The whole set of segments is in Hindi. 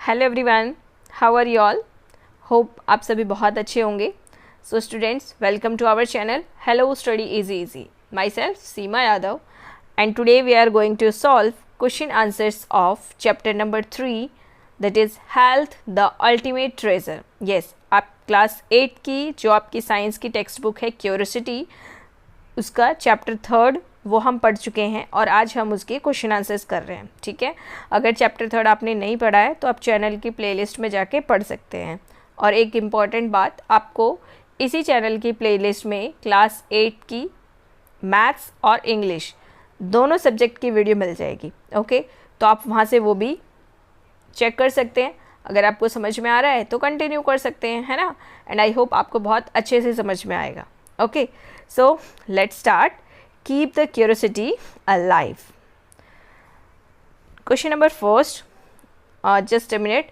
Hello everyone, how are you all? Hope आप सभी बहुत अच्छे होंगे. So students, welcome to our channel hello study easy easy. Myself Seema Yadav, and today we are going to solve question answers of chapter number 3, that is health the ultimate treasure. Yes, आप क्लास 8 की जो आपकी साइंस की टेक्स्ट बुक है क्यूरियोसिटी, उसका चैप्टर 3 वो हम पढ़ चुके हैं और आज हम उसके क्वेश्चन आंसर्स कर रहे हैं. ठीक है, अगर चैप्टर 3 आपने नहीं पढ़ा है तो आप चैनल की प्लेलिस्ट में जाके पढ़ सकते हैं. और एक इम्पॉर्टेंट बात, आपको इसी चैनल की प्लेलिस्ट में क्लास 8 की मैथ्स और इंग्लिश दोनों सब्जेक्ट की वीडियो मिल जाएगी. ओके, तो आप वहाँ से वो भी चेक कर सकते हैं. अगर आपको समझ में आ रहा है तो कंटिन्यू कर सकते हैं, है ना. एंड आई होप आपको बहुत अच्छे से समझ में आएगा. Okay, so let's start. Keep the curiosity alive. Question number first, just a minute.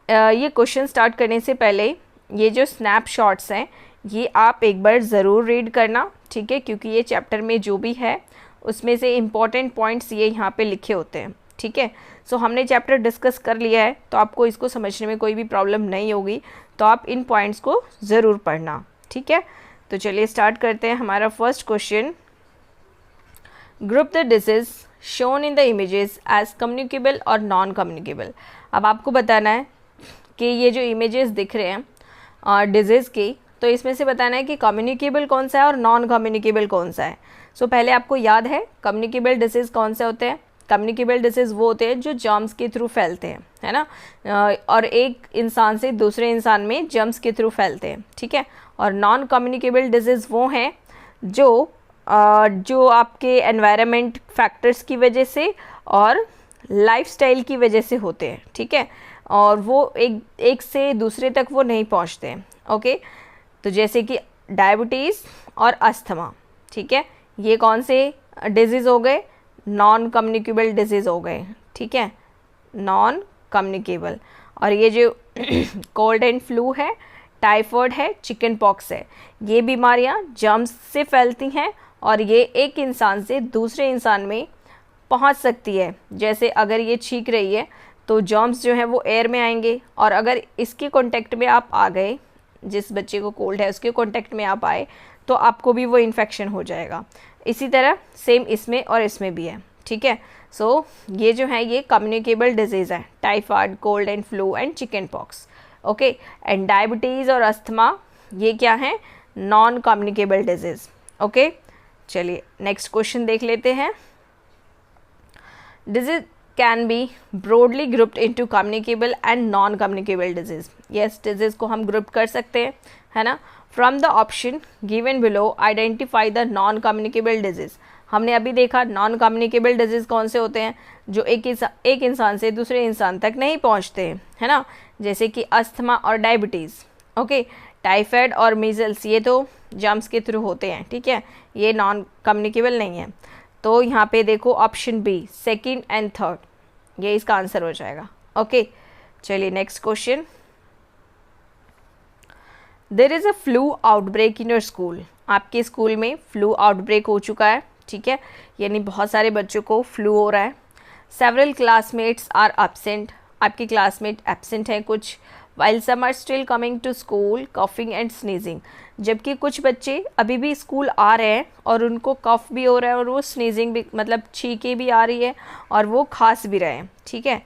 ये क्वेश्चन स्टार्ट करने से पहले ये जो स्नैपशॉट्स हैं ये आप एक बार ज़रूर रीड करना, ठीक है, क्योंकि ये चैप्टर में जो भी है उसमें से इम्पॉर्टेंट पॉइंट्स ये यहाँ पे लिखे होते हैं. ठीक है, सो हमने चैप्टर डिस्कस कर लिया है तो आपको इसको समझने में कोई भी प्रॉब्लम नहीं होगी, तो आप इन पॉइंट्स को ज़रूर पढ़ना. ठीक है, तो चलिए स्टार्ट करते हैं. हमारा first question, group the disease shown in the images as communicable और नॉन कम्युनिकेबल. अब आपको बताना है कि ये जो इमेजेस दिख रहे हैं डिजीज़ की, तो इसमें से बताना है कि कम्युनिकेबल कौन सा है और नॉन कम्युनिकेबल कौन सा है. सो पहले आपको याद है कम्युनिकेबल डिजीज़ कौन से होते हैं. कम्युनिकेबल डिजीज़ वो होते हैं जो जर्म्स के थ्रू फैलते हैं, है ना, और एक इंसान से दूसरे इंसान में जर्म्स के थ्रू फैलते हैं. ठीक है, और नॉन कम्युनिकेबल डिजीज़ वो हैं जो आपके एनवायरनमेंट फैक्टर्स की वजह से और लाइफस्टाइल की वजह से होते हैं. ठीक है, और वो एक से दूसरे तक वो नहीं पहुंचते हैं. ओके, तो जैसे कि डायबिटीज़ और अस्थमा. ठीक है, ये कौन से डिजीज़ हो गए? नॉन कम्युनिकेबल डिजीज़ हो गए. ठीक है, नॉन कम्युनिकेबल. और ये जो कोल्ड एंड फ्लू है, टाइफॉइड है, चिकन पॉक्स है, ये बीमारियां जर्म्स से फैलती हैं और ये एक इंसान से दूसरे इंसान में पहुंच सकती है. जैसे अगर ये छींक रही है तो जर्म्स जो हैं वो एयर में आएंगे, और अगर इसके कांटेक्ट में आप आ गए, जिस बच्चे को कोल्ड है उसके कांटेक्ट में आप आए, तो आपको भी वो इन्फेक्शन हो जाएगा. इसी तरह सेम इसमें और इसमें भी है. ठीक है, सो ये जो है ये कम्युनिकेबल डिजीज़ है, typhoid, cold and flu and chicken pox. Okay, and diabetes और अस्थमा ये क्या है? Non communicable disease. ओके, चलिए नेक्स्ट क्वेश्चन देख लेते हैं. Disease can be broadly grouped into communicable and non communicable disease. Yes, disease को हम ग्रुप कर सकते हैं, है ना. From the option given below identify the non communicable disease. हमने अभी देखा नॉन कम्युनिकेबल डिजीज़ कौन से होते हैं? जो एक इंसान से दूसरे इंसान तक नहीं पहुंचते हैं, है ना, जैसे कि अस्थमा और डायबिटीज़. ओके, टाइफाइड और मीजल्स ये तो जर्म्स के थ्रू होते हैं. ठीक है, ये नॉन कम्युनिकेबल नहीं है. तो यहाँ पे देखो option B, second and third, ये इसका आंसर हो जाएगा. ओके, चलिए next question. There is a flu outbreak in your school. आपके स्कूल में फ्लू आउटब्रेक हो चुका है. ठीक है, यानी बहुत सारे बच्चों को फ्लू हो रहा है. Several classmates are absent. आपके क्लासमेट एब्सेंट हैं कुछ. While some are still coming to school coughing and sneezing. जबकि कुछ बच्चे अभी भी स्कूल आ रहे हैं और उनको कफ भी हो रहा है और वो स्नीजिंग भी, मतलब छींके भी आ रही है और वो खांस भी रहे हैं. ठीक है,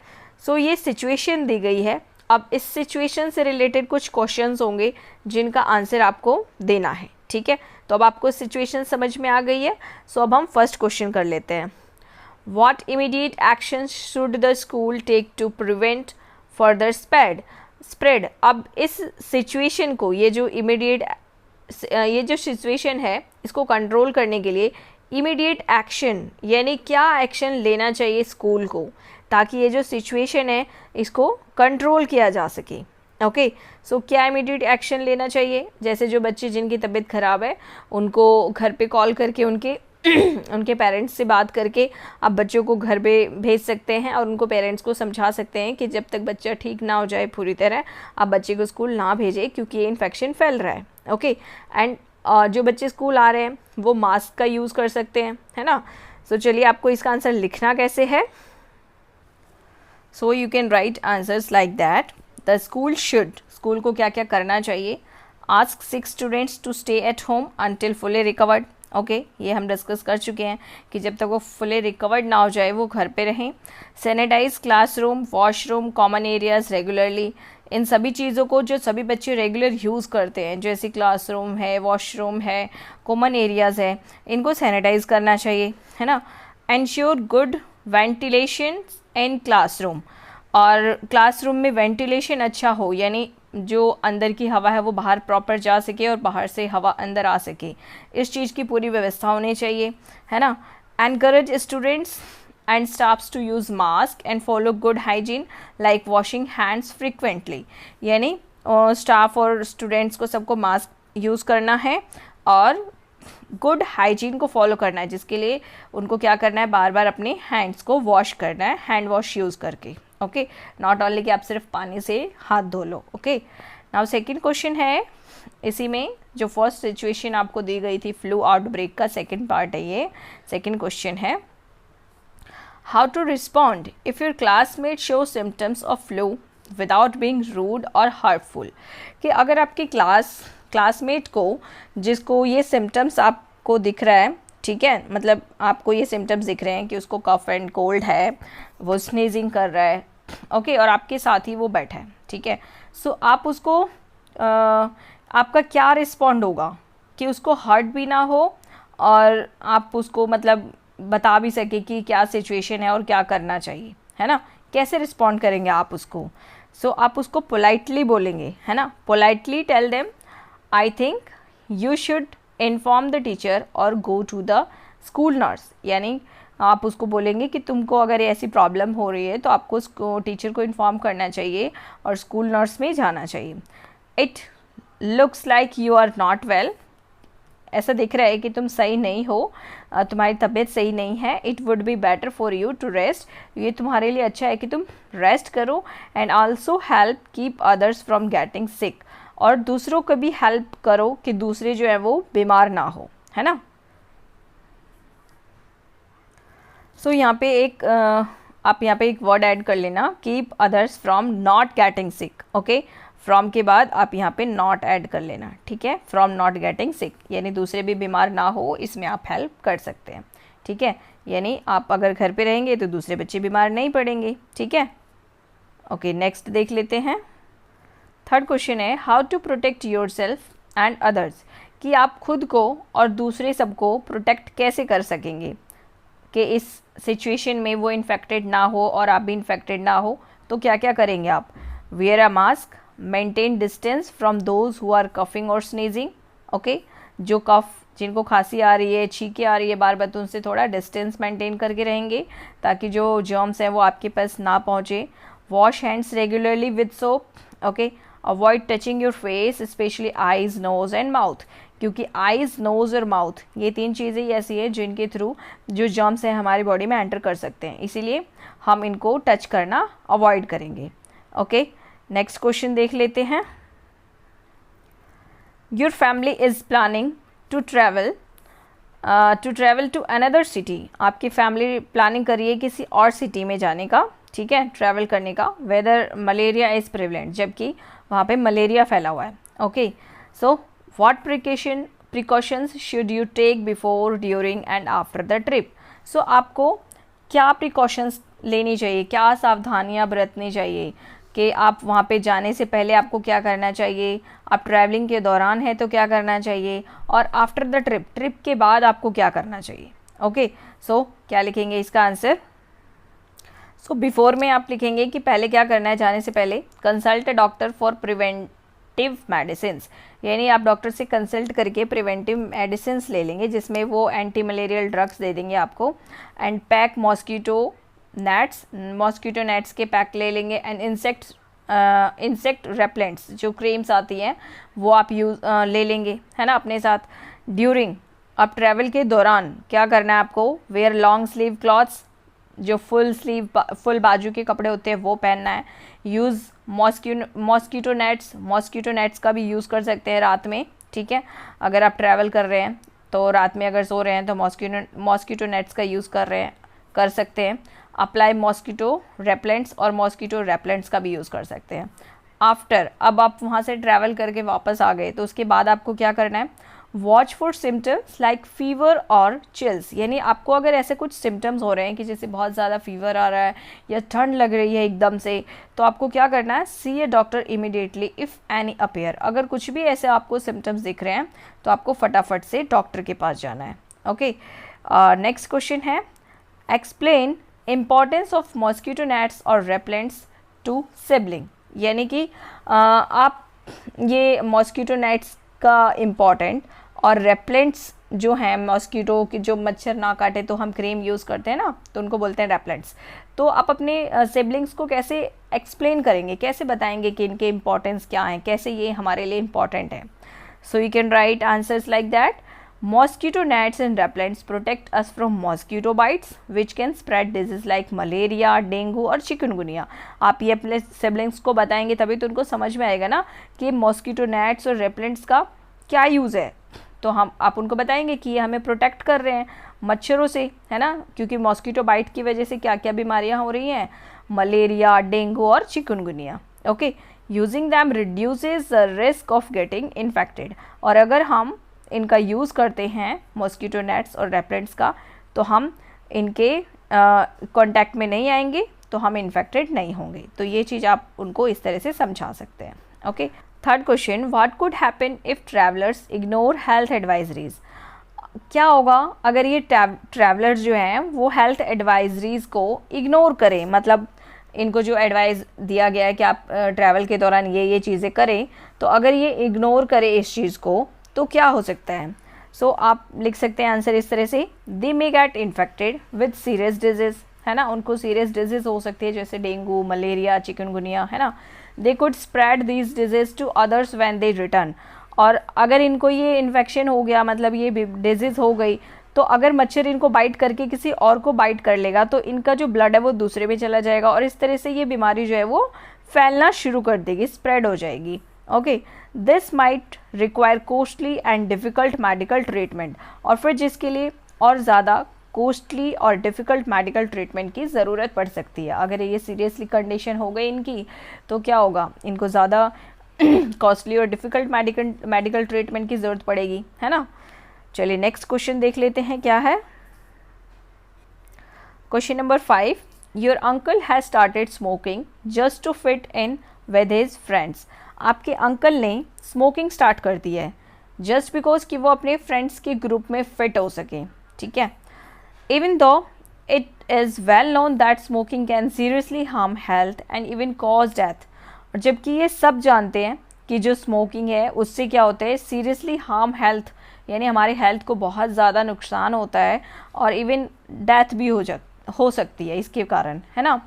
सो ये सिचुएशन दी गई है. अब इस सिचुएशन से रिलेटेड कुछ क्वेश्चंस होंगे जिनका आंसर आपको देना है. ठीक है, तो अब आपको सिचुएशन समझ में आ गई है. सो अब हम फर्स्ट क्वेश्चन कर लेते हैं. What immediate action should the school take to prevent further spread. अब इस सिचुएशन को, ये जो सिचुएशन है इसको कंट्रोल करने के लिए इमीडिएट एक्शन, यानी क्या एक्शन लेना चाहिए स्कूल को ताकि ये जो सिचुएशन है इसको कंट्रोल किया जा सके. ओके, सो क्या इमीडिएट एक्शन लेना चाहिए? जैसे जो बच्चे जिनकी तबीयत ख़राब है उनको घर पे कॉल करके उनके पेरेंट्स से बात करके आप बच्चों को घर पे भेज सकते हैं और उनको पेरेंट्स को समझा सकते हैं कि जब तक बच्चा ठीक ना हो जाए पूरी तरह आप बच्चे को स्कूल ना भेजें क्योंकि ये इन्फेक्शन फैल रहा है. ओके, एंड जो बच्चे स्कूल आ रहे हैं वो मास्क का यूज़ कर सकते हैं, है ना. सो चलिए आपको इसका आंसर लिखना कैसे है. So you can write answers like that. The school should, school को क्या क्या करना चाहिए। Ask 6 students to stay at home until fully recovered. Okay, ये हम डिस्कस कर चुके हैं कि जब तक वो फुली रिकवर्ड ना हो जाए वो घर पे रहें। Sanitize classroom, washroom, common areas regularly. इन सभी चीज़ों को जो सभी बच्चे रेगुलर यूज़ करते हैं, जैसे क्लासरूम है, वॉशरूम है, कॉमन एरियाज़ है, इनको सैनिटाइज करना चाहिए, है ना। Ensure good ventilation in classroom, और क्लासरूम में वेंटिलेशन अच्छा हो, यानी जो अंदर की हवा है वो बाहर प्रॉपर जा सके और बाहर से हवा अंदर आ सके, इस चीज़ की पूरी व्यवस्था होनी चाहिए, है ना। Encourage students and staffs to use mask and follow good hygiene like washing hands frequently, यानी स्टाफ और स्टूडेंट्स को सबको मास्क यूज़ करना है और गुड हाइजीन को फॉलो करना है, जिसके लिए उनको क्या करना है, बार बार अपने हैंड्स को वॉश करना है, हैंड वॉश यूज़ करके। ओके, नॉट ओनली कि आप सिर्फ पानी से हाथ धो लो। ओके, नाउ सेकंड क्वेश्चन है इसी में, जो फर्स्ट सिचुएशन आपको दी गई थी फ्लू आउटब्रेक का सेकंड पार्ट है ये। सेकंड क्वेश्चन है, how to respond if your classmate show symptoms of flu without being rude और हर्टफुल। कि अगर आपकी क्लासमेट को, जिसको ये सिम्टम्स आपको दिख रहा है, ठीक है, मतलब आपको ये सिम्टम्स दिख रहे हैं कि उसको कफ एंड कोल्ड है, वो स्नीजिंग कर रहा है, ओके, और आपके साथ ही वो बैठा है, ठीक है। सो आप उसको आपका क्या रिस्पॉन्ड होगा कि उसको हर्ट भी ना हो और आप उसको मतलब बता भी सके कि क्या सिचुएशन है और क्या करना चाहिए, है ना। कैसे रिस्पॉन्ड करेंगे आप उसको। सो आप उसको पोलाइटली बोलेंगे, है ना। Politely tell them, I think you should inform the teacher और go to the school nurse, यानी आप उसको बोलेंगे कि तुमको अगर ऐसी प्रॉब्लम हो रही है तो आपको उसको टीचर को इन्फॉर्म करना चाहिए और स्कूल नर्स में जाना चाहिए। It looks like you are not well, ऐसा दिख रहा है कि तुम सही नहीं हो, तुम्हारी तबीयत सही नहीं है। It would be better for you to rest, ये तुम्हारे लिए अच्छा है कि तुम रेस्ट करो। And also help keep others from getting sick, और दूसरों को भी हेल्प करो कि दूसरे जो है वो बीमार ना हो, है ना। सो यहाँ पे एक आप यहाँ पे एक वर्ड ऐड कर लेना, keep others from not getting sick. Okay, from के बाद आप यहाँ पे नॉट ऐड कर लेना, ठीक है। फ्रॉम नॉट गेटिंग सिक यानी दूसरे भी बीमार ना हो, इसमें आप हेल्प कर सकते हैं, ठीक है। यानी आप अगर घर पे रहेंगे तो दूसरे बच्चे बीमार नहीं पड़ेंगे, ठीक है। ओके, नेक्स्ट देख लेते हैं। थर्ड क्वेश्चन है, how to protect yourself and others, कि आप खुद को और दूसरे सबको प्रोटेक्ट कैसे कर सकेंगे कि इस सिचुएशन में वो इन्फेक्टेड ना हो और आप भी इन्फेक्टेड ना हो। तो क्या क्या करेंगे आप। Wear a mask, maintain distance from those who are coughing और स्नीजिंग। ओके, जो कफ, जिनको खांसी आ रही है, छींके आ रही है बार बार, तो उनसे थोड़ा डिस्टेंस मेंटेन करके रहेंगे ताकि जो जर्म्स हैं वो आपके पास ना पहुँचे। Wash hands regularly with soap. Okay, avoid touching your face, specially eyes, nose and mouth, क्योंकि आईज, नोज़ और माउथ ये तीन चीज़ें ही ऐसी हैं जिनके थ्रू जो जर्म्स हैं हमारी बॉडी में एंटर कर सकते हैं, इसीलिए हम इनको टच करना अवॉइड करेंगे। ओके, नेक्स्ट क्वेश्चन देख लेते हैं। Your family is planning to travel to another city, आपकी फैमिली प्लानिंग करिए किसी और सिटी में जाने का, ठीक है, ट्रैवल करने का। वेदर मलेरिया इज़ प्रिवेलेंट, जबकि वहाँ पे मलेरिया फैला हुआ है। Okay, so what precautions should you take before, during and after the trip? So आपको क्या प्रिकॉशंस लेनी चाहिए, क्या सावधानियां बरतनी चाहिए कि आप वहाँ पे जाने से पहले आपको क्या करना चाहिए, आप ट्रैवलिंग के दौरान है तो क्या करना चाहिए, और आफ्टर द ट्रिप के बाद आपको क्या करना चाहिए। ओके, सो क्या लिखेंगे इसका आंसर। सो बिफोर में आप लिखेंगे कि पहले क्या करना है, जाने से पहले consult a doctor for preventive medicines, यानी आप डॉक्टर से कंसल्ट करके प्रिवेंटिव मेडिसिन्स ले लेंगे जिसमें वो एंटी मलेरियल ड्रग्स दे देंगे आपको। एंड पैक मॉस्किटो नेट्स के पैक ले लेंगे। एंड इंसेक्ट रेपेलेंट्स, जो क्रीम्स आती हैं वो आप ले लेंगे, है ना, अपने साथ। ड्यूरिंग, आप ट्रैवल के दौरान क्या करना है आपको, वेयर लॉन्ग स्लीव क्लॉथ्स, जो फुल बाजू के कपड़े होते हैं वो पहनना है। यूज़ मॉस्किटो नेट्स का भी यूज़ कर सकते हैं रात में, ठीक है। अगर आप ट्रैवल कर रहे हैं तो रात में अगर सो रहे हैं तो मॉस्किटो नेट्स का यूज़ कर सकते हैं। अप्लाई मॉस्किटो रेपेलेंट्स, और मॉस्किटो रेपेलेंट्स का भी यूज़ कर सकते हैं। आफ्टर, अब आप वहाँ से ट्रैवल करके वापस आ गए तो उसके बाद आपको क्या करना है, watch for symptoms like fever और चिल्स, यानी आपको अगर ऐसे कुछ सिम्टम्स हो रहे हैं कि जैसे बहुत ज़्यादा फीवर आ रहा है या ठंड लग रही है एकदम से, तो आपको क्या करना है, see a doctor immediately if any appear. अगर कुछ भी ऐसे आपको सिम्टम्स दिख रहे हैं तो आपको फटाफट से डॉक्टर के पास जाना है। ओके, नेक्स्ट क्वेश्चन है, explain importance of mosquito nets और रेपेलेंट्स टू सिबलिंग, यानी कि आप ये मॉस्किटो नेट्स का इम्पॉर्टेंट और रेपेलेंट्स जो हैं, मॉस्किटो की जो मच्छर ना काटे तो हम क्रीम यूज़ करते हैं ना, तो उनको बोलते हैं रेपेलेंट्स। तो आप अपने सिबलिंग्स को कैसे एक्सप्लेन करेंगे, कैसे बताएंगे कि इनके इम्पॉर्टेंस क्या हैं, कैसे ये हमारे लिए इम्पॉर्टेंट है। So you can write answers like that, mosquito nets and repellents protect us from mosquito bytes which can spread disease like malaria, dengue और चिकनगुनिया। आप ये अपने सिबलिंग्स को बताएंगे तभी तो उनको समझ में आएगा ना कि मॉस्किटो नेट्स और रेपेलेंट्स का क्या यूज़ है। तो आप उनको बताएंगे कि ये हमें प्रोटेक्ट कर रहे हैं मच्छरों से, है ना, क्योंकि मॉस्किटो बाइट की वजह से क्या क्या बीमारियां हो रही हैं, मलेरिया, डेंगू और chikungunya. Okay, using them reduces the risk of getting infected, और अगर हम इनका यूज़ करते हैं मॉस्किटो नेट्स और रेपेलेंट्स का तो हम इनके कांटेक्ट में नहीं आएंगे, तो हम इन्फेक्टेड नहीं होंगे। तो ये चीज़ आप उनको इस तरह से समझा सकते हैं। Okay, third question, what could happen if travellers ignore health advisories, क्या होगा अगर ये ट्रैवलर्स जो हैं वो हेल्थ एडवाइजरीज को इग्नोर करें, मतलब इनको जो एडवाइस दिया गया है कि आप ट्रैवल के दौरान ये चीज़ें करें, तो अगर ये इग्नोर करें इस चीज़ को तो क्या हो सकता है। सो आप लिख सकते हैं आंसर इस तरह से, they may get infected with serious disease, है ना, उनको सीरियस डिजीज़ हो सकती है जैसे डेंगू, मलेरिया, चिकनगुनिया, है ना। They could spread these diseases to others when they return, और अगर इनको ये इन्फेक्शन हो गया, मतलब ये डिजीज़ हो गई, तो अगर मच्छर इनको बाइट करके किसी और को बाइट कर लेगा तो इनका जो ब्लड है वो दूसरे में चला जाएगा, और इस तरह से ये बीमारी जो है वो फैलना शुरू कर देगी, स्प्रेड हो जाएगी। Okay, this might require costly and difficult medical treatment, और फिर जिसके लिए और ज़्यादा कॉस्टली और डिफ़िकल्ट मेडिकल ट्रीटमेंट की ज़रूरत पड़ सकती है। अगर ये सीरियसली कंडीशन हो गई इनकी तो क्या होगा, इनको ज़्यादा कॉस्टली और डिफ़िकल्ट मेडिकल ट्रीटमेंट की ज़रूरत पड़ेगी, है ना। चलिए नेक्स्ट क्वेश्चन देख लेते हैं क्या है। Question number 5, your uncle has started smoking just to fit in with his friends, आपके अंकल ने स्मोकिंग स्टार्ट कर दी है जस्ट बिकॉज कि वो अपने फ्रेंड्स के ग्रुप में फिट हो सके, ठीक है। Even though it is well known that smoking can seriously harm health and even cause death, और जबकि ये सब जानते हैं कि जो स्मोकिंग है उससे क्या होता है, सीरियसली हार्म हेल्थ, यानी हमारे हेल्थ को बहुत ज़्यादा नुकसान होता है और इवन डेथ भी हो सकती है इसके कारण, है ना।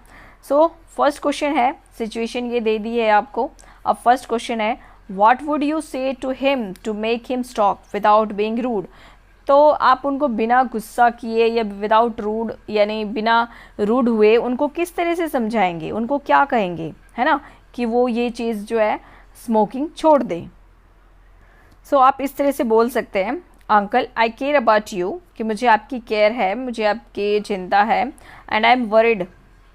सो फर्स्ट क्वेश्चन है, सिचुएशन ये दे दी है आपको। अब फर्स्ट क्वेश्चन है, what would you say to him to make him stop without being rude, तो आप उनको बिना गुस्सा किए या विदाउट रूड यानी बिना रूड हुए उनको किस तरह से समझाएंगे, उनको क्या कहेंगे, है ना, कि वो ये चीज़ जो है स्मोकिंग छोड़ दें। सो आप इस तरह से बोल सकते हैं, uncle I care about you, कि मुझे आपकी केयर है, मुझे आपकी चिंता है, and I am worried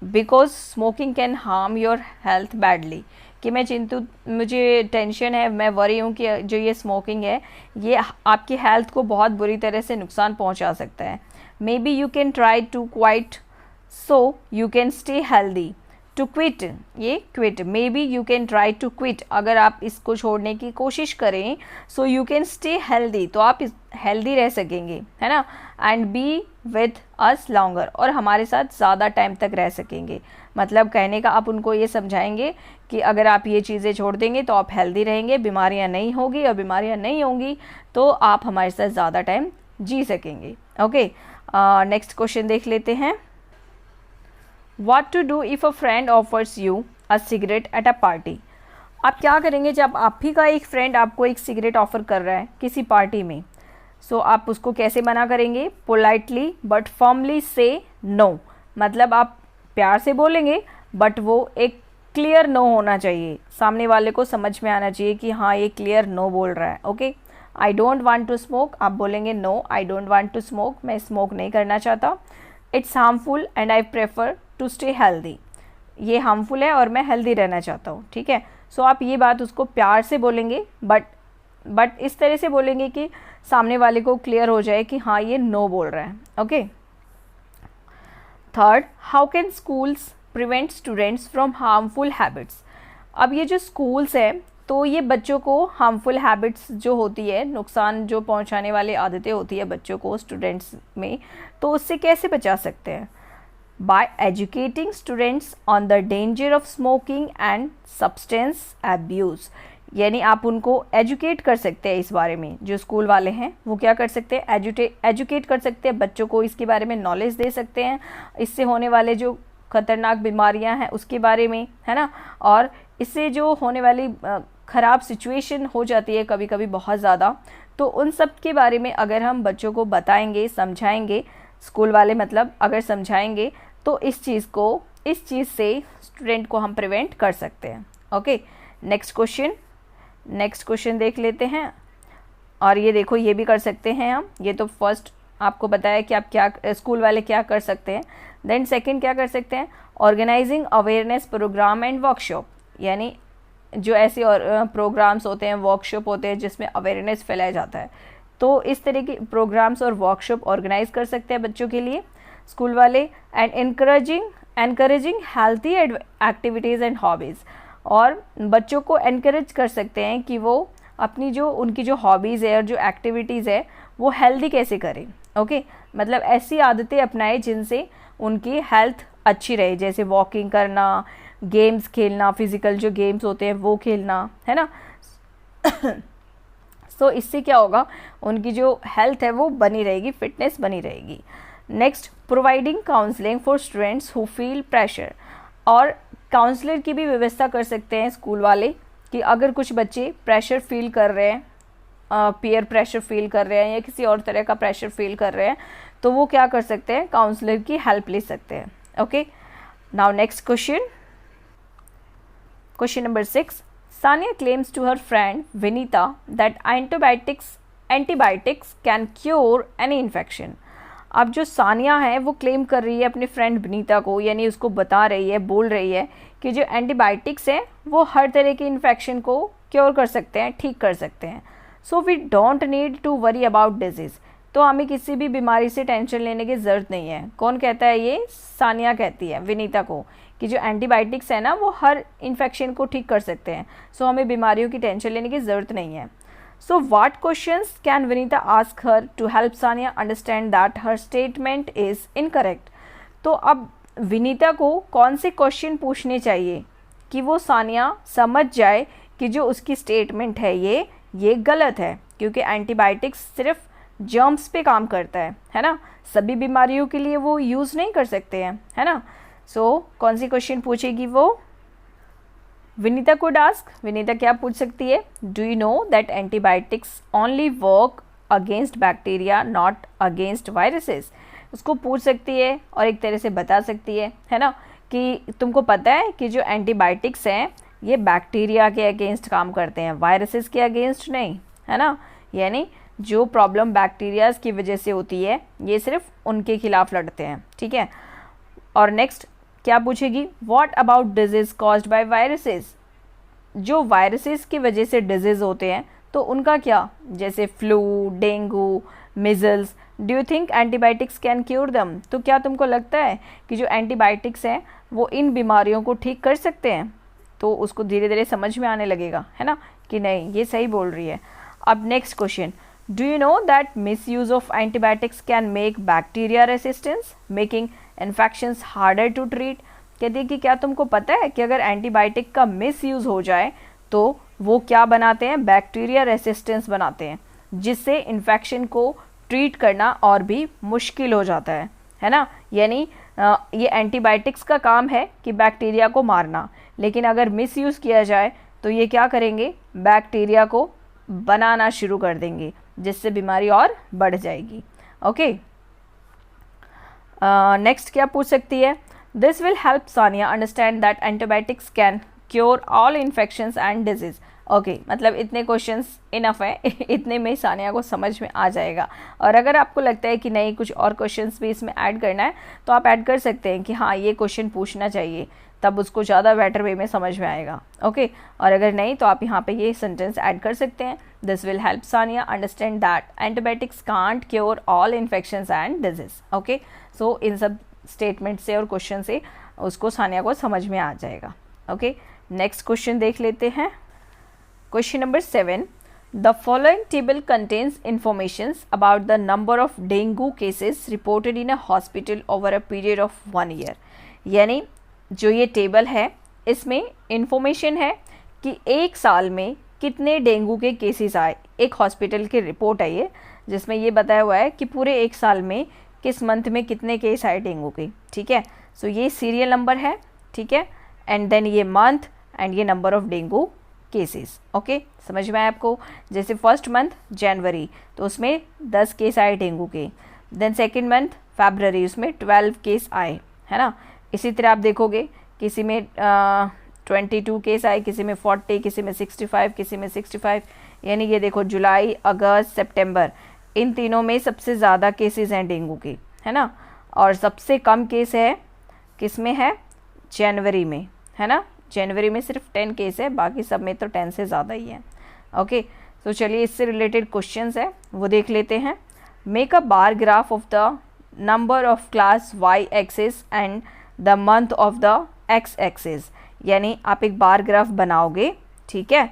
because smoking can harm your health badly, कि मैं चिंतित, मुझे टेंशन है, मैं वरी हूँ कि जो ये स्मोकिंग है ये आपकी हेल्थ को बहुत बुरी तरह से नुकसान पहुँचा सकता है। Maybe you can try to quite so you can stay healthy, to quit, ये quit, maybe you can try to quit, अगर आप इसको छोड़ने की कोशिश करें, so you can stay healthy, तो आप हेल्दी रह सकेंगे, है ना, and be with us longer, और हमारे साथ ज़्यादा टाइम तक रह सकेंगे। मतलब कहने का आप उनको ये समझाएंगे कि अगर आप ये चीज़ें छोड़ देंगे तो आप हेल्दी रहेंगे, बीमारियां नहीं होगी, और बीमारियां नहीं होंगी तो आप हमारे साथ ज़्यादा टाइम जी सकेंगे। ओके, नेक्स्ट क्वेश्चन देख लेते हैं। What to do if a friend offers you a cigarette at a party? आप क्या करेंगे जब आप ही का एक फ्रेंड आपको एक सिगरेट ऑफ़र कर रहा है किसी पार्टी में। सो आप उसको कैसे मना करेंगे, पोलाइटली बट फर्मली से नो, मतलब आप प्यार से बोलेंगे बट वो एक क्लियर नो होना चाहिए, सामने वाले को समझ में आना चाहिए कि हाँ ये क्लियर नो बोल रहा है। Okay, I don't want to smoke, आप बोलेंगे no I don't want to smoke, मैं स्मोक नहीं करना चाहता। It's harmful and I prefer to stay healthy. ये हार्मफुल है और मैं हेल्दी रहना चाहता हूँ, ठीक है। सो आप ये बात उसको प्यार से बोलेंगे, बट इस तरह से बोलेंगे कि सामने वाले को क्लियर हो जाए कि हाँ ये नो बोल रहा है, okay. Third, how can schools prevent students from harmful habits. अब ये जो स्कूल्स है तो ये बच्चों को हार्मफुल हैबिट्स जो होती है, नुकसान जो पहुंचाने वाली आदतें होती है बच्चों को, स्टूडेंट्स में, तो उससे कैसे बचा सकते हैं। By educating students on the danger of smoking and substance abuse. यानी आप उनको एजुकेट कर सकते हैं इस बारे में, जो स्कूल वाले हैं वो क्या कर सकते हैं, एजुकेट कर सकते हैं बच्चों को, इसके बारे में नॉलेज दे सकते हैं, इससे होने वाले जो खतरनाक बीमारियां हैं उसके बारे में, है ना। और इससे जो होने वाली ख़राब सिचुएशन हो जाती है कभी कभी बहुत ज़्यादा, तो उन सब के बारे में अगर हम बच्चों को बताएंगे, समझाएंगे, स्कूल वाले मतलब अगर समझाएंगे, तो इस चीज़ से स्टूडेंट को हम प्रिवेंट कर सकते हैं, ओके। नेक्स्ट क्वेश्चन देख लेते हैं। और ये देखो, ये भी कर सकते हैं हम, ये तो फर्स्ट आपको बताया कि आप क्या स्कूल वाले क्या कर सकते हैं। देन सेकंड क्या कर सकते हैं, organising awareness programme and workshop. यानी जो ऐसे और प्रोग्राम्स होते हैं, वर्कशॉप होते हैं जिसमें अवेयरनेस फैलाया जाता है, तो इस तरह के प्रोग्राम्स और वर्कशॉप ऑर्गेनाइज कर सकते हैं बच्चों के लिए स्कूल वाले। And encouraging healthy activities and hobbies. और बच्चों को एनकरेज कर सकते हैं कि वो अपनी उनकी जो हॉबीज़ है और जो एक्टिविटीज़ है वो हेल्दी कैसे करें, ओके। मतलब ऐसी आदतें अपनाएं जिनसे उनकी हेल्थ अच्छी रहे, जैसे वॉकिंग करना, गेम्स खेलना, फिज़िकल जो गेम्स होते हैं वो खेलना, है ना। सो इससे क्या होगा, उनकी जो हेल्थ है वो बनी रहेगी, फिटनेस बनी रहेगी। Next, providing counselling for students who feel pressure. और काउंसलर की भी व्यवस्था कर सकते हैं स्कूल वाले कि अगर कुछ बच्चे प्रेशर फील कर रहे हैं, पीयर प्रेशर फील कर रहे हैं या किसी और तरह का प्रेशर फील कर रहे हैं, तो वो क्या कर सकते हैं, काउंसलर की हेल्प ले सकते हैं, okay. Now next question number 6, Sania claims to her friend Vinita that antibiotics can cure any infection. अब जो सानिया है वो क्लेम कर रही है अपने फ्रेंड विनीता को, यानी उसको बता रही है, बोल रही है कि जो एंटीबायोटिक्स हैं वो हर तरह के इन्फेक्शन को क्योर कर सकते हैं, ठीक कर सकते हैं। So we don't need to worry about disease. तो हमें किसी भी बीमारी से टेंशन लेने की ज़रूरत नहीं है। कौन कहता है ये, सानिया कहती है विनीता को कि जो एंटीबायोटिक्स है ना वो हर इन्फेक्शन को ठीक कर सकते हैं, सो हमें बीमारियों की टेंशन लेने की ज़रूरत नहीं है। So what questions can Vinita ask her to help Sania understand that her statement is incorrect? तो अब विनीता को कौन से क्वेश्चन पूछने चाहिए कि वो सानिया समझ जाए कि जो उसकी स्टेटमेंट है ये गलत है, क्योंकि एंटीबायोटिक्स सिर्फ जर्म्स पे काम करता है ना, सभी बीमारियों के लिए वो यूज़ नहीं कर सकते हैं, है ना। सो कौन सी क्वेश्चन पूछेगी वो, विनीता कुड आस्क, विनीता क्या पूछ सकती है, do you know that antibiotics only work against bacteria not against viruses. उसको पूछ सकती है और एक तरह से बता सकती है ना, कि तुमको पता है कि जो एंटीबायोटिक्स हैं ये बैक्टीरिया के अगेंस्ट काम करते हैं, वायरसेस के अगेंस्ट नहीं, है ना। यानी जो प्रॉब्लम बैक्टीरियाज की वजह से होती है ये सिर्फ उनके खिलाफ लड़ते हैं, ठीक है। और नेक्स्ट क्या पूछेगी, what about disease caused by viruses. जो वायरसेस की वजह से डिजीज़ होते हैं तो उनका क्या, जैसे flu, dengue, measles, do you think antibiotics can cure दम। तो क्या तुमको लगता है कि जो एंटीबायोटिक्स हैं वो इन बीमारियों को ठीक कर सकते हैं। तो उसको धीरे धीरे समझ में आने लगेगा, है ना, कि नहीं ये सही बोल रही है। अब next question, do you know that misuse of antibiotics can make bacteria resistance making infections harder to treat. कहती है कि क्या तुमको पता है कि अगर एंटीबायोटिक का मिस यूज़ हो जाए तो वो क्या बनाते हैं, बैक्टीरिया रेसिस्टेंस बनाते हैं, जिससे इन्फेक्शन को ट्रीट करना और भी मुश्किल हो जाता है ना। यानी ये एंटीबायोटिक्स का काम है कि बैक्टीरिया को मारना, लेकिन अगर मिस यूज़ किया जाए तो ये क्या करेंगे, बैक्टीरिया को बनाना शुरू कर देंगे, जिससे बीमारी और बढ़ जाएगी, ओके। नेक्स्ट क्या पूछ सकती है, this will help Sania understand that antibiotics can cure all infections and disease. Okay मतलब इतने क्वेश्चंस इनफ है इतने में सानिया को समझ में आ जाएगा। और अगर आपको लगता है कि नहीं कुछ और क्वेश्चंस भी इसमें ऐड करना है तो आप ऐड कर सकते हैं कि हाँ ये क्वेश्चन पूछना चाहिए, तब उसको ज़्यादा बेटर वे में समझ में आएगा। ओके और अगर नहीं तो आप यहाँ पे ये सेंटेंस ऐड कर सकते हैं, this will help Sania understand that antibiotics can't cure all infections and disease. Okay so इन सब स्टेटमेंट से और क्वेश्चन से उसको सानिया को समझ में आ जाएगा। ओके नेक्स्ट क्वेश्चन देख लेते हैं। Question number 7. The following table contains information about the number of dengue cases reported in a hospital over a period of 1 year. यानी जो ये टेबल है इसमें इंफॉर्मेशन है कि एक साल में कितने डेंगू के केसेस आए। एक हॉस्पिटल की रिपोर्ट है ये जिसमें ये बताया हुआ है कि पूरे एक साल में किस मंथ में कितने केस आए डेंगू के। ठीक है सो ये सीरियल नंबर है। ठीक है एंड देन ये मंथ एंड ये number of dengue cases. Okay समझ में आया आपको। जैसे फर्स्ट मंथ जनवरी तो उसमें 10 केस आए डेंगू के, देन सेकंड मंथ फरवरी उसमें 12 केस आए, है ना। इसी तरह आप देखोगे किसी में 22 केस आए, किसी में 40, किसी में 65, किसी में 65। यानी ये देखो जुलाई अगस्त सितंबर इन तीनों में सबसे ज़्यादा केसेस हैं डेंगू के, है ना। और सबसे कम केस है किस में है, जनवरी में, है ना। जनवरी में सिर्फ 10 केस है, बाकी सब में तो 10 से ज़्यादा ही है। ओके तो चलिए इससे रिलेटेड क्वेश्चंस है वो देख लेते हैं। Make a bar graph of the number of class Y axis and the month of the X axis. यानी आप एक बार ग्राफ बनाओगे, ठीक है।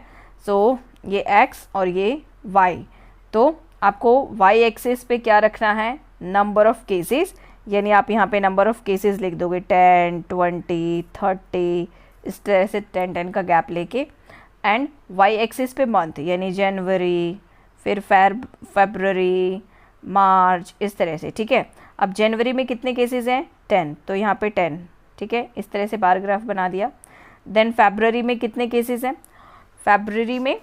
सो ये एक्स और ये वाई, तो आपको वाई एक्सिस पे क्या रखना है, नंबर ऑफ केसेस। यानी आप यहाँ पे नंबर ऑफ केसेस लिख दोगे 10, 20, 30 इस तरह से 10 का गैप लेके। एंड वाई एक्सिस पे मंथ यानी जनवरी, फिर फरवरी, मार्च, इस तरह से। ठीक है अब जनवरी में कितने केसेस हैं 10, तो यहाँ पे 10, ठीक है इस तरह से बार ग्राफ बना दिया। देन फरवरी में कितने केसेस हैं, फरवरी में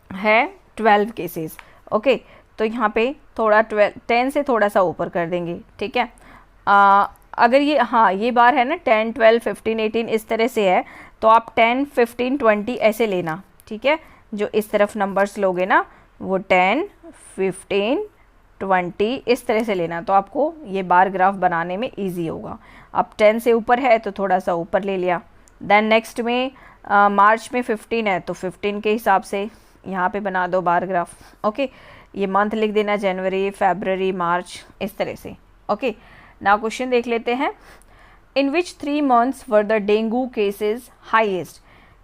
है 12 केसेस। ओके तो यहाँ पे थोड़ा 10 से थोड़ा सा ऊपर कर देंगे, ठीक है। अगर ये हाँ ये बार है ना 10, 12, 15, 18 इस तरह से है तो आप 10, 15, 20 ऐसे लेना, ठीक है। जो इस तरफ नंबर्स लोगे ना वो 10, 15, 20 इस तरह से लेना, तो आपको ये बार ग्राफ बनाने में इजी होगा। अब 10 से ऊपर है तो थोड़ा सा ऊपर ले लिया। देन नेक्स्ट में मार्च में 15 है तो 15 के हिसाब से यहाँ पे बना दो बार ग्राफ। ओके ये मंथ लिख देना जनवरी, फरवरी, मार्च इस तरह से। ओके नाउ क्वेश्चन देख लेते हैं। इन विच 3 months were the dengue cases highest,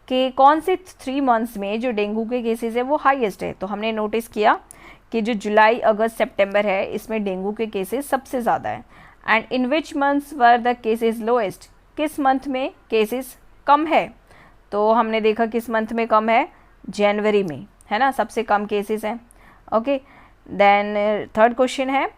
कि कौन से 3 months में जो डेंगू के केसेस है वो हाईएस्ट है। तो हमने नोटिस किया कि जो जुलाई अगस्त सितंबर है इसमें डेंगू के केसेस सबसे ज़्यादा है। And in which months were the cases lowest, किस मंथ में केसेस कम है। तो हमने देखा किस मंथ में कम है, जनवरी में, है ना, सबसे कम केसेस हैं। ओके देन थर्ड क्वेश्चन है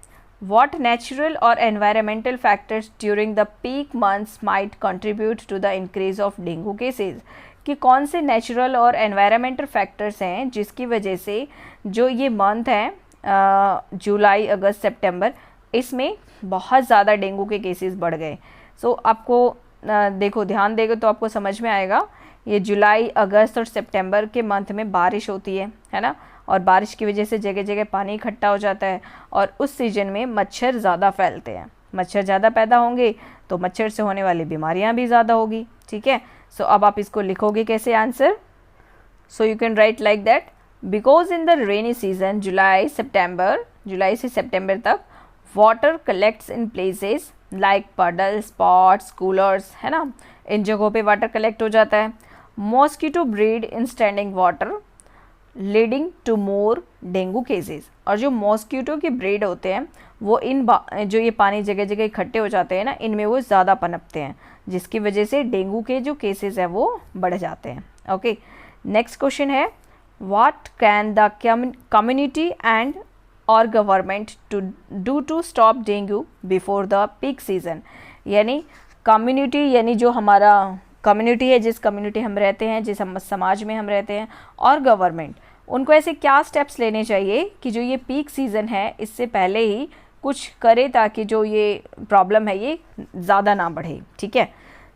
what natural or environmental factors during the peak months might contribute to the increase of dengue cases, कि कौन से नेचुरल और एनवायरमेंटल फैक्टर्स हैं जिसकी वजह से जो ये मंथ हैं जुलाई अगस्त सितंबर इसमें बहुत ज़्यादा डेंगू के केसेस बढ़ गए। सो आपको देखो ध्यान देगा तो आपको समझ में आएगा। ये जुलाई अगस्त और सितंबर के मंथ में बारिश होती है ना, और बारिश की वजह से जगह जगह पानी इकट्ठा हो जाता है और उस सीजन में मच्छर ज़्यादा फैलते हैं। मच्छर ज़्यादा पैदा होंगे तो मच्छर से होने वाली बीमारियां भी ज़्यादा होगी, ठीक है। सो अब आप इसको लिखोगे कैसे answer, so you can write like that, because in the rainy season जुलाई से सितंबर तक water collects in places like puddle, spots, coolers, है ना, इन जगहों पे वाटर कलेक्ट हो जाता है। Mosquito breed in standing water leading to more dengue cases, और जो मॉस्किटो के ब्रीड होते हैं वो इन जो ये पानी जगह जगह इकट्ठे हो जाते हैं ना इनमें वो ज़्यादा पनपते हैं, जिसकी वजह से डेंगू के जो केसेस हैं वो बढ़ जाते हैं। ओके नेक्स्ट क्वेश्चन है what can the community and और government to do to stop dengue before the peak season. यानी कम्युनिटी यानी जो हमारा कम्युनिटी है, जिस कम्युनिटी हम रहते हैं, जिस समाज में हम रहते हैं, और गवर्नमेंट, उनको ऐसे क्या स्टेप्स लेने चाहिए कि जो ये पीक सीज़न है इससे पहले ही कुछ करे ताकि जो ये प्रॉब्लम है ये ज़्यादा ना बढ़े, ठीक है।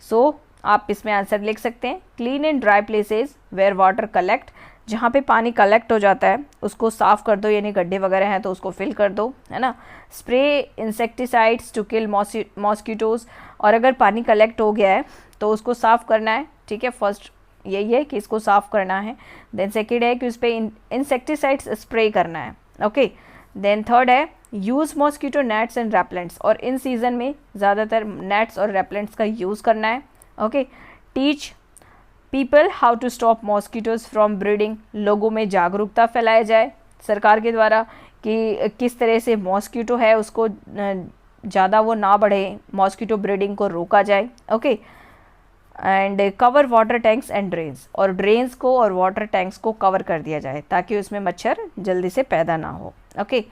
सो आप इसमें आंसर लिख सकते हैं clean and dry places where water collect, जहाँ पे पानी कलेक्ट हो जाता है उसको साफ़ कर दो, यानी गड्ढे वगैरह हैं तो उसको फिल कर दो, है ना। Spray insecticides to kill mosquitoes, और अगर पानी कलेक्ट हो गया है तो उसको साफ़ करना है, ठीक है। फर्स्ट यही है कि इसको साफ़ करना है, देन सेकेंड है कि उस पर इंसेक्टिसाइड्स स्प्रे करना है, ओके। देन थर्ड है यूज़ मॉस्किटो नेट्स एंड रेपलेंट्स, और इन सीज़न में ज़्यादातर नेट्स और रेपलेंट्स का यूज़ करना है, okay. Teach people how to stop mosquitoes from breeding, लोगों में जागरूकता फैलाया जाए सरकार के द्वारा कि किस तरह से मॉस्किटो है उसको ज़्यादा वो ना बढ़े, मॉस्किटो ब्रीडिंग को रोका जाए, okay. And cover water tanks and drains, और ड्रेन्स को और वाटर टैंक्स को कवर कर दिया जाए ताकि उसमें मच्छर जल्दी से पैदा ना हो, ओके।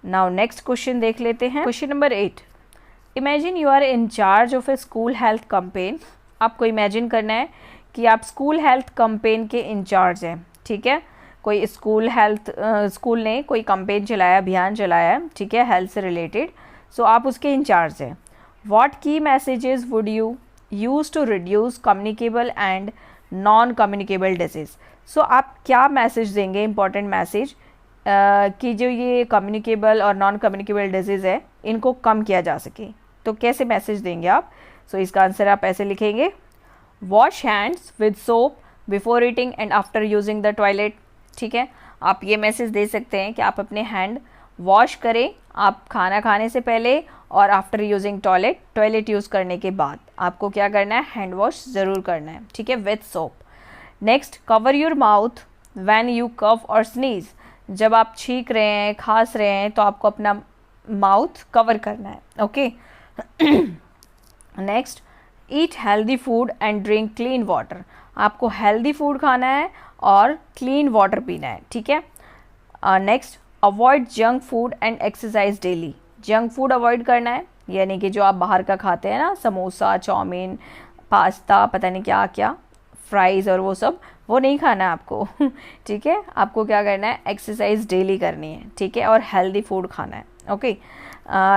नाउ नेक्स्ट क्वेश्चन देख लेते हैं। Question number 8, imagine you are in charge of a school health campaign. आपको इमेजिन करना है कि आप स्कूल हेल्थ कैंपेन के इंचार्ज हैं, ठीक है। कोई स्कूल ने कोई कैंपेन चलाया, अभियान चलाया, ठीक है, हेल्थ से रिलेटेड, सो आप उसके इंचार्ज हैं। What key messages would you use to reduce communicable and non communicable disease. So आप क्या मैसेज देंगे, इंपॉर्टेंट मैसेज, कि जो ये कम्युनिकेबल और नॉन कम्युनिकेबल डिजीज़ है इनको कम किया जा सके, तो कैसे मैसेज देंगे आप। सो इसका आंसर आप ऐसे लिखेंगे, wash hands with soap before eating and after using the toilet, ठीक है। आप ये मैसेज दे सकते हैं कि आप अपने हैंड वॉश करें, आप खाना खाने से पहले और आफ्टर यूजिंग टॉयलेट यूज़ करने के बाद आपको क्या करना है, हैंड वॉश ज़रूर करना है, ठीक है, with soap. Next, cover your mouth when you cough और स्नीज़, जब आप छींक रहे हैं, खांस रहे हैं तो आपको अपना माउथ कवर करना है, okay. Next, eat healthy food and drink clean water, आपको हेल्दी फूड खाना है और क्लीन वाटर पीना है, ठीक है। Next, avoid junk food and exercise daily, junk food avoid करना है, यानी कि जो आप बाहर का खाते हैं ना, समोसा, चाउमीन, पास्ता, पता नहीं क्या क्या, फ्राइज़ और वो सब, वो नहीं खाना है आपको, ठीक है। आपको क्या करना है, एक्सरसाइज डेली करनी है, ठीक है, और हेल्दी फूड खाना है, okay.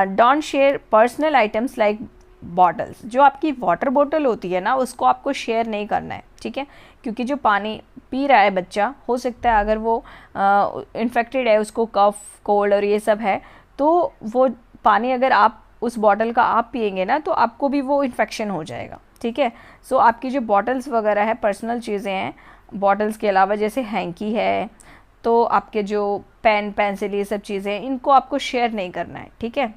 Don't share personal items like bottles, जो आपकी वाटर बॉटल होती है ना उसको आपको शेयर नहीं करना है, ठीक है, क्योंकि जो पानी पी रहा है बच्चा, हो सकता है अगर वो इन्फेक्टेड है, उसको कफ, कोल्ड और ये सब है, तो वो पानी अगर आप उस बॉटल का आप पिएंगे ना तो आपको भी वो इन्फेक्शन हो जाएगा, ठीक है। सो आपकी जो बॉटल्स वगैरह है, पर्सनल चीज़ें हैं, बॉटल्स के अलावा जैसे हैंकी है, तो आपके जो पेन, पेंसिल, ये सब चीज़ें, इनको आपको शेयर नहीं करना है, ठीक है।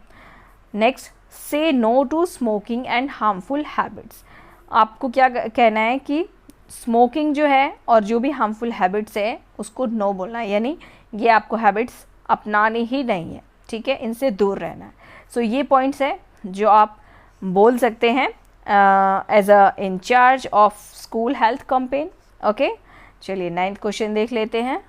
Next, say no to smoking and harmful habits, आपको क्या कहना है कि स्मोकिंग जो है और जो भी हार्मफुल हैबिट्स है उसको नो बोलना है, यानी ये आपको हैबिट्स अपनानी ही नहीं है, ठीक है, इनसे दूर रहना है। सो ये पॉइंट्स है जो आप बोल सकते हैं as a in charge of school health campaign, okay. चलिए 9th क्वेश्चन देख लेते हैं।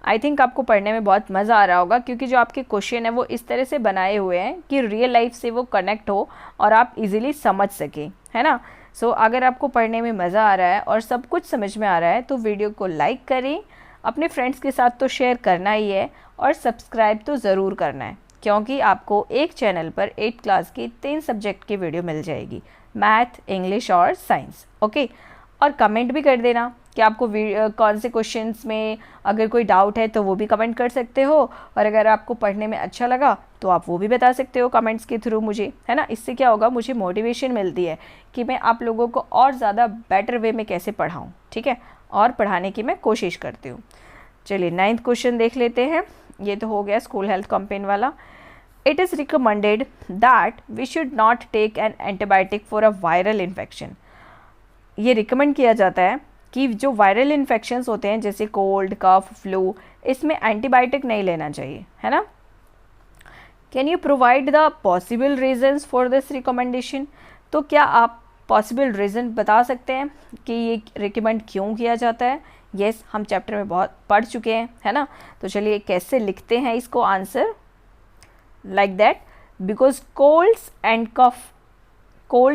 आई थिंक आपको पढ़ने में बहुत मज़ा आ रहा होगा, क्योंकि जो आपके क्वेश्चन है वो इस तरह से बनाए हुए हैं कि रियल लाइफ से वो कनेक्ट हो और आप इजीली समझ सकें, है ना। सो अगर आपको पढ़ने में मज़ा आ रहा है और सब कुछ समझ में आ रहा है तो वीडियो को लाइक करें, अपने फ्रेंड्स के साथ तो शेयर करना ही है, और सब्सक्राइब तो ज़रूर करना है, क्योंकि आपको एक चैनल पर 8th क्लास की 3 सब्जेक्ट की वीडियो मिल जाएगी, मैथ, इंग्लिश और साइंस, ओके। और कमेंट भी कर देना कि आपको कौन से क्वेश्चंस में अगर कोई डाउट है तो वो भी कमेंट कर सकते हो, और अगर आपको पढ़ने में अच्छा लगा तो आप वो भी बता सकते हो कमेंट्स के थ्रू मुझे, है ना। इससे क्या होगा, मुझे मोटिवेशन मिलती है कि मैं आप लोगों को और ज़्यादा बेटर वे में कैसे पढ़ाऊँ, ठीक है, और पढ़ाने की मैं कोशिश करती हूँ। चलिए 9th क्वेश्चन देख लेते हैं। ये तो हो गया स्कूल हेल्थ कैंपेन वाला। It is recommended that we should not take an antibiotic for a viral infection, ये रिकमेंड किया जाता है कि जो वायरल इन्फेक्शंस होते हैं जैसे कोल्ड, कफ, फ्लू, इसमें एंटीबायोटिक नहीं लेना चाहिए, है ना। Can you provide the possible reasons for this recommendation, तो क्या आप पॉसिबल रीज़न बता सकते हैं कि ये रिकमेंड क्यों किया जाता है। येस, हम चैप्टर में बहुत पढ़ चुके हैं, है ना। तो चलिए कैसे लिखते हैं इसको answer, like that, because cold,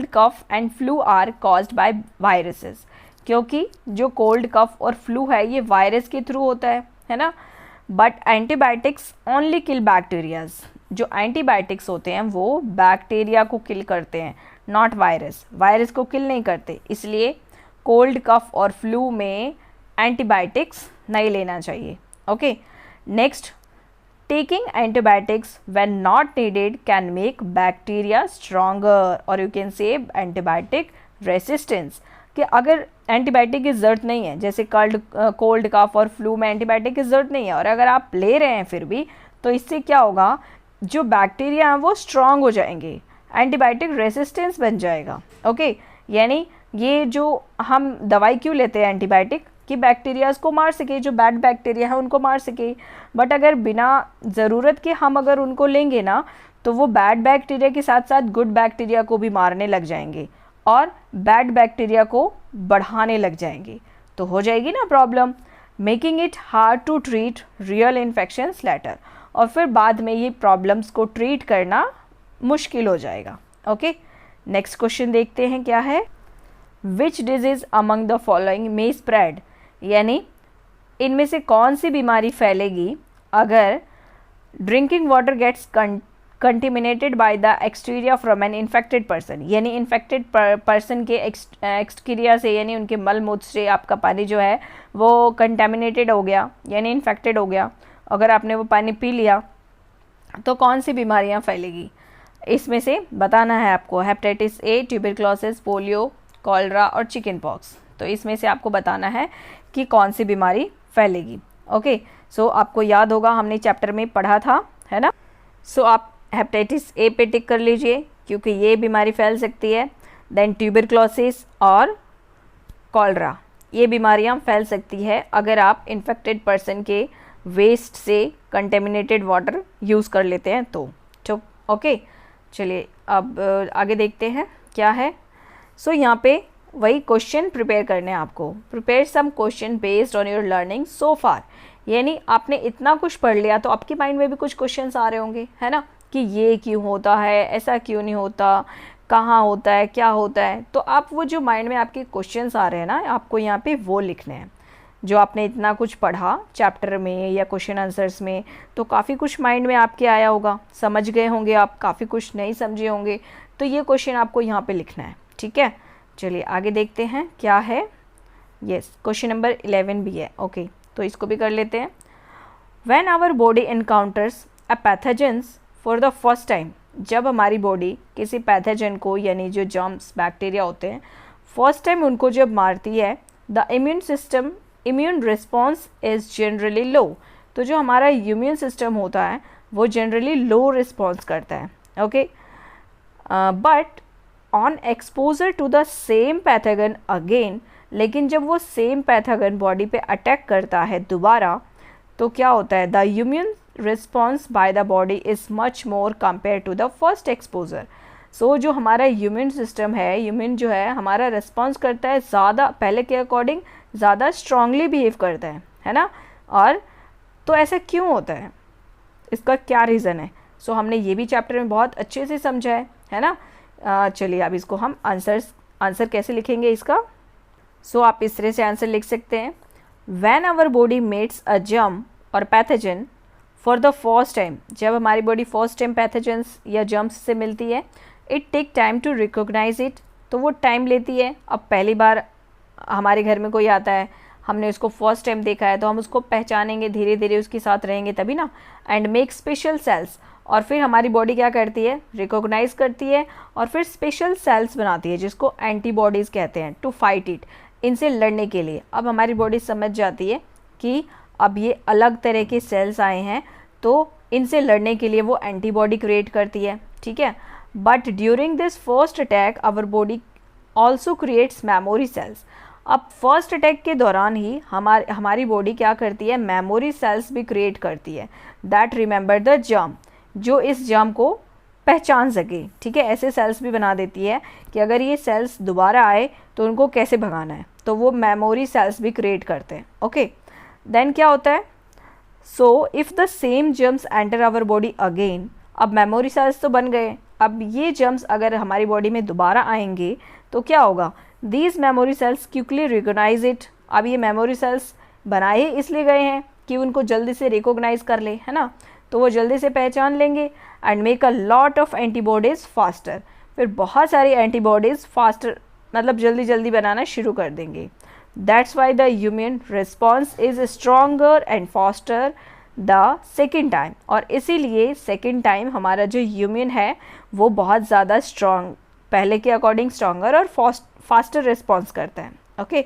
cough and flu are caused by viruses, क्योंकि जो कोल्ड, कफ और फ्लू है ये वायरस के थ्रू होता है ना। But antibiotics only kill bacterias, जो एंटीबायोटिक्स होते हैं वो बैक्टीरिया को किल करते हैं, नॉट वायरस, वायरस को किल नहीं करते, इसलिए कोल्ड कफ और फ्लू में एंटीबायोटिक्स नहीं लेना चाहिए। Okay, next, taking antibiotics when not needed can make bacteria stronger और you can see antibiotic resistance, कि अगर एंटीबायोटिक की ज़रूरत नहीं है, जैसे कोल्ड कफ और फ्लू में एंटीबायोटिक की ज़रूरत नहीं है और अगर आप ले रहे हैं फिर भी, तो इससे क्या होगा, जो बैक्टीरिया हैं वो स्ट्रांग हो जाएंगे, एंटीबायोटिक रेसिस्टेंस बन जाएगा। ओके, यानी ये जो हम दवाई क्यों लेते हैं एंटीबायोटिक, कि बैक्टीरियाज को मार सके, जो बैड बैक्टीरिया है उनको मार सके, बट अगर बिना ज़रूरत के हम अगर उनको लेंगे ना, तो वो बैड बैक्टीरिया के साथ साथ गुड बैक्टीरिया को भी मारने लग जाएंगे और बैड बैक्टीरिया को बढ़ाने लग जाएंगे, तो हो जाएगी ना problem, making it hard to treat real infections later, और फिर बाद में ये प्रॉब्लम्स को ट्रीट करना मुश्किल हो जाएगा। ओके, नेक्स्ट क्वेश्चन देखते हैं क्या है, which disease among the following may spread, यानी इनमें से कौन सी बीमारी फैलेगी अगर drinking water gets contaminated by the excreta from an infected person, यानी इन्फेक्टेड पर्सन के एक्सटीरिया से, यानी उनके मल मूत्र से आपका पानी जो है वो कंटेमिनेटेड हो गया, यानी इन्फेक्टेड हो गया, अगर आपने वो पानी पी लिया तो कौन सी बीमारियां फैलेगी, इसमें से बताना है आपको, hepatitis A, tuberculosis, polio, cholera और चिकन पॉक्स, तो इसमें से आपको बताना है कि कौन सी बीमारी फैलेगी। ओके, सो आपको याद होगा हमने चैप्टर में पढ़ा था, है ना, सो आप हेपेटाइटिस ए पे टिक कर लीजिए क्योंकि ये बीमारी फैल सकती है, देन ट्यूबरक्लोसिस और कॉलरा, ये बीमारियां फैल सकती है अगर आप इन्फेक्टेड पर्सन के वेस्ट से कंटेमिनेटेड वाटर यूज़ कर लेते हैं तो ओके, चलिए अब आगे देखते हैं क्या है। सो यहाँ पे वही क्वेश्चन प्रिपेयर करने हैं आपको, prepare some question based on your learning so far, यानी आपने इतना कुछ पढ़ लिया तो आपके माइंड में भी कुछ क्वेश्चंस आ रहे होंगे, है ना, कि ये क्यों होता है, ऐसा क्यों नहीं होता, कहाँ होता है, क्या होता है, तो आप वो जो माइंड में आपके क्वेश्चंस आ रहे हैं ना, आपको यहाँ पे वो लिखने हैं, जो आपने इतना कुछ पढ़ा चैप्टर में या क्वेश्चन आंसर्स में, तो काफ़ी कुछ माइंड में आपके आया होगा, समझ गए होंगे आप, काफ़ी कुछ नहीं समझे होंगे, तो ये क्वेश्चन आपको यहाँ पे लिखना है, ठीक है। चलिए आगे देखते हैं क्या है, यस क्वेश्चन नंबर 11 भी है। ओके, तो इसको भी कर लेते हैं। When our body encounters a pathogens for the first time, जब हमारी बॉडी किसी पैथोजन को, यानी जो जर्म्स बैक्टीरिया होते हैं, फर्स्ट टाइम उनको जब मारती है, the immune response is generally लो, तो जो हमारा इम्यून सिस्टम होता है वो जनरली लो रिस्पॉन्स करता है। Okay, but on exposure to the same pathogen again, लेकिन जब वो सेम पैथोजन बॉडी पे अटैक करता है दोबारा, तो क्या होता है, the immune response by the body is much more compare to the first exposure. So जो हमारा इम्यून सिस्टम है, इम्यून जो है हमारा रिस्पॉन्स करता है ज़्यादा, पहले के अकॉर्डिंग ज़्यादा स्ट्रांगली बिहेव करता है ना, और तो ऐसा क्यों होता है, इसका क्या रीज़न है, सो हमने ये भी चैप्टर में बहुत अच्छे से समझा है ना। चलिए अब इसको हम आंसर कैसे लिखेंगे इसका, सो आप इस तरह से आंसर लिख सकते हैं, when our body meets a germ और pathogen for the first time, जब हमारी बॉडी फर्स्ट टाइम पैथोजेंस या जर्म्स से मिलती है, it take time to recognize it, तो वो टाइम लेती है। अब पहली बार हमारे घर में कोई आता है, हमने उसको फर्स्ट टाइम देखा है, तो हम उसको पहचानेंगे, धीरे धीरे उसके साथ रहेंगे तभी ना, एंड मेक स्पेशल सेल्स, और फिर हमारी बॉडी क्या करती है, रिकॉग्नाइज करती है और फिर स्पेशल सेल्स बनाती है जिसको एंटीबॉडीज़ कहते हैं, टू फाइट इट, इनसे लड़ने के लिए। अब हमारी बॉडी समझ जाती है कि अब ये अलग तरह के सेल्स आए हैं, तो इनसे लड़ने के लिए वो एंटीबॉडी क्रिएट करती है, ठीक है। But during this first attack our body also creates memory cells, अब फर्स्ट अटैक के दौरान ही हमारी बॉडी क्या करती है, मेमोरी सेल्स भी क्रिएट करती है, दैट रिमेंबर द जर्म, जो इस जर्म को पहचान सके, ठीक है। ऐसे सेल्स भी बना देती है कि अगर ये सेल्स दोबारा आए तो उनको कैसे भगाना है, तो वो मेमोरी सेल्स भी क्रिएट करते हैं। ओके, देन क्या होता है, so if the same germs enter our body again, अब मेमोरी सेल्स तो बन गए, अब ये जर्म्स अगर हमारी बॉडी में दोबारा आएंगे तो क्या होगा, these memory cells quickly recognize it, अब ये मेमोरी सेल्स बनाए इसलिए गए हैं कि उनको जल्दी से रिकॉग्नाइज कर ले, है ना, तो वो जल्दी से पहचान लेंगे, and make a lot of antibodies faster, फिर बहुत सारी एंटीबॉडीज़ फास्टर मतलब जल्दी जल्दी बनाना शुरू कर देंगे. That's why the immune response is stronger and faster the second time. और इसीलिए सेकेंड टाइम हमारा जो इम्यून है वो बहुत ज़्यादा स्ट्रॉन्ग, पहले के अकॉर्डिंग स्ट्रॉन्गर और फास्टर रिस्पॉन्स करता है. Okay,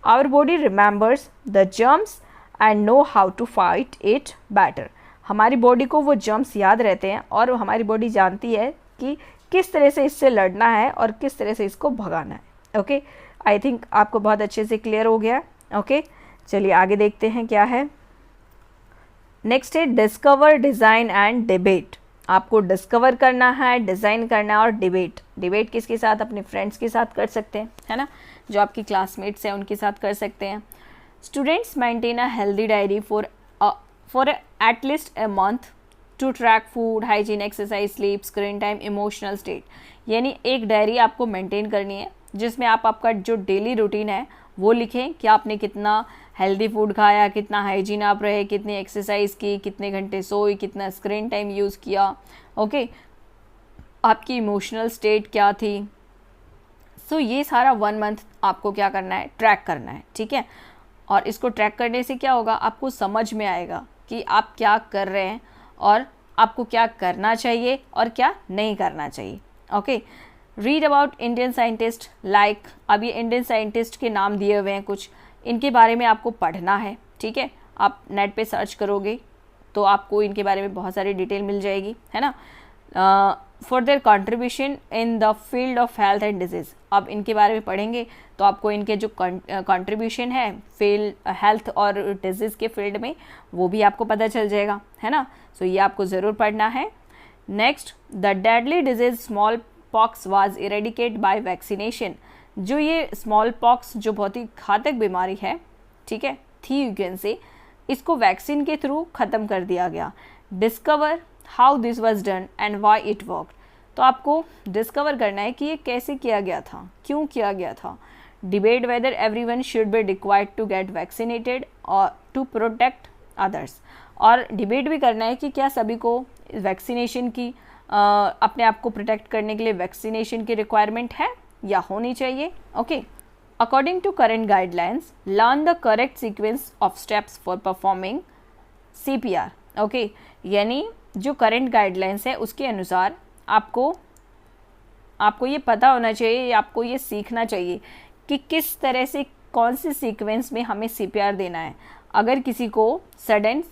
our body remembers the germs and know how to fight it better. हमारी बॉडी को वो जर्म्स याद रहते हैं और हमारी बॉडी जानती है कि किस तरह से इससे लड़ना है और किस तरह से इसको भगाना है. ओके, आई थिंक आपको बहुत अच्छे से क्लियर हो गया. ओके, चलिए आगे देखते हैं क्या है. नेक्स्ट है डिस्कवर, डिज़ाइन एंड डिबेट. आपको डिस्कवर करना है, डिज़ाइन करना है और डिबेट. डिबेट किसके साथ? अपने फ्रेंड्स के साथ कर सकते हैं, है ना, जो आपकी क्लासमेट्स हैं उनके साथ कर सकते हैं. Students maintain a healthy diary for at least a month to track food, hygiene, exercise, sleep, screen time, emotional state. यानी एक डायरी आपको मेंटेन करनी है जिसमें आप आपका जो डेली रूटीन है वो लिखें कि आपने कितना हेल्दी फूड खाया, कितना हाइजीन आप रहे, कितनी एक्सरसाइज की, कितने घंटे सोई, कितना स्क्रीन टाइम यूज़ किया. ओके, आपकी इमोशनल स्टेट क्या थी. सो ये सारा 1 मंथ आपको क्या करना है? ट्रैक करना है. ठीक है, और इसको ट्रैक करने से क्या होगा? आपको समझ में आएगा कि आप क्या कर रहे हैं और आपको क्या करना चाहिए और क्या नहीं करना चाहिए. Okay, read about Indian scientist like, अब ये इंडियन साइंटिस्ट के नाम दिए हुए हैं कुछ, इनके बारे में आपको पढ़ना है. ठीक है, आप नेट पे सर्च करोगे तो आपको इनके बारे में बहुत सारी डिटेल मिल जाएगी, है ना. For their contribution in the field of health and disease. अब इनके बारे में पढ़ेंगे तो आपको इनके जो कंट्रीब्यूशन है फील्ड हेल्थ और डिजीज़ के फील्ड में वो भी आपको पता चल जाएगा, है ना. सो ये आपको ज़रूर पढ़ना है. Next, the deadly disease small pox was eradicate by vaccination. जो ये स्मॉल पॉक्स जो बहुत ही घातक बीमारी है, ठीक है, थी यू कैन से, इसको वैक्सीन के थ्रू ख़त्म कर दिया गया. Discover how this was done and why it work. तो आपको डिस्कवर करना है कि ये कैसे किया गया था, क्यों किया गया था. Debate whether everyone should be required to get vaccinated और टू प्रोटेक्ट अदर्स. और डिबेट भी करना है कि क्या सभी को वैक्सीनेशन की अपने आप को प्रोटेक्ट करने के लिए वैक्सीनेशन की रिक्वायरमेंट है या होनी चाहिए. Okay, according to current guidelines learn the correct sequence of steps for performing CPR. Okay, यानी जो करेंट गाइडलाइंस है उसके अनुसार आपको ये पता होना चाहिए, आपको ये सीखना चाहिए कि किस तरह से कौन सी सीक्वेंस में हमें CPR देना है. अगर किसी को सडन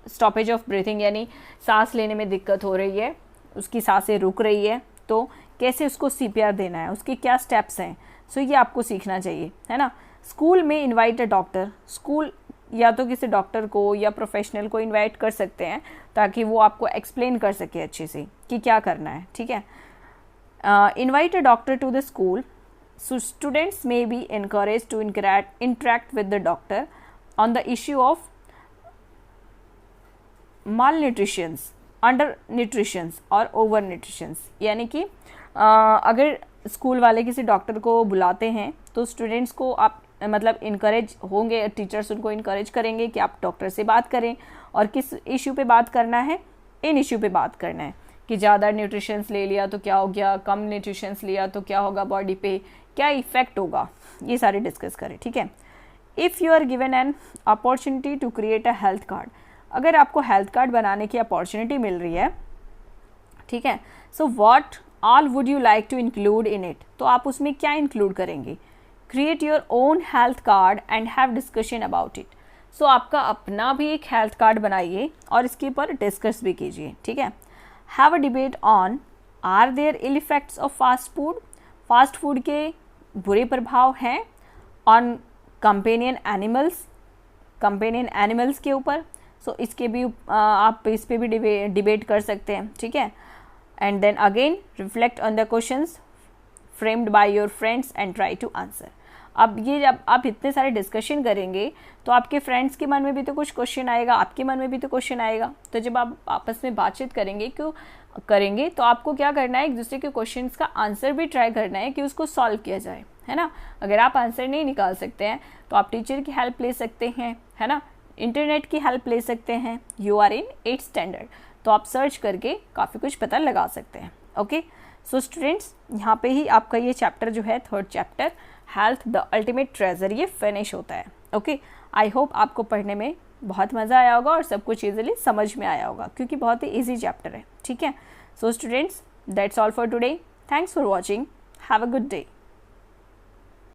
स्टॉपेज ऑफ ब्रीथिंग यानी सांस लेने में दिक्कत हो रही है, उसकी सांसें रुक रही है, तो कैसे उसको CPR देना है, उसके क्या स्टेप्स हैं. सो ये आपको सीखना चाहिए, है ना. स्कूल में इनवाइट अ डॉक्टर. स्कूल या तो किसी डॉक्टर को या प्रोफेशनल को इनवाइट कर सकते हैं ताकि वो आपको एक्सप्लेन कर सके अच्छे से कि क्या करना है. ठीक है, invite a doctor to the school. So students may be encourage to interact with the doctor on the issue of malnutritions, undernutritions और ओवर न्यूट्रिशंस. यानी कि अगर स्कूल वाले किसी डॉक्टर को बुलाते हैं तो स्टूडेंट्स को आप मतलब इनकरेज होंगे, टीचर्स उनको इनकरेज करेंगे कि आप डॉक्टर से बात करें. और किस इश्यू पे बात करना है? इन इश्यू पे बात करना है कि ज़्यादा न्यूट्रिशंस ले लिया तो क्या हो गया, कम न्यूट्रिशंस लिया तो क्या होगा, बॉडी पे क्या इफ़ेक्ट होगा, ये सारे डिस्कस करें. ठीक है. If you are given an opportunity to create a health card. अगर आपको हेल्थ कार्ड बनाने की अपॉर्चुनिटी मिल रही है, ठीक है, so what all would you like to include in it. तो आप उसमें क्या इंक्लूड करेंगे? Create your own health card and have discussion about it. So आपका अपना भी एक हेल्थ कार्ड बनाइए और इसके ऊपर डिस्कस भी कीजिए. ठीक है. Have a debate on are there ill effects of fast food. Fast food के बुरे प्रभाव हैं ऑन कंपेनियन एनिमल्स के ऊपर. सो इसके भी आप इस पे भी डिबेट कर सकते हैं. ठीक है. And then again reflect on the questions framed by your friends and try to answer. अब ये जब आप इतने सारे डिस्कशन करेंगे तो आपके फ्रेंड्स के मन में भी तो कुछ क्वेश्चन आएगा, आपके मन में भी तो क्वेश्चन आएगा. तो जब आप आपस में बातचीत करेंगे तो आपको क्या करना है? एक दूसरे के क्वेश्चंस का आंसर भी ट्राई करना है कि उसको सॉल्व किया जाए, है ना. अगर आप आंसर नहीं निकाल सकते हैं तो आप टीचर की हेल्प ले सकते हैं, है ना. इंटरनेट की हेल्प ले सकते हैं. You are in 8th standard तो आप सर्च करके काफ़ी कुछ पता लगा सकते हैं. ओके, सो स्टूडेंट्स, यहाँ पे ही आपका ये चैप्टर जो है, third chapter health the ultimate treasure, ये फिनिश होता है। ओके, आई होप आपको पढ़ने में बहुत मज़ा आया होगा और सब कुछ ईजिली समझ में आया होगा, क्योंकि बहुत ही ईजी चैप्टर है। ठीक है, so students, that's all for today. Thanks for watching, have a good day.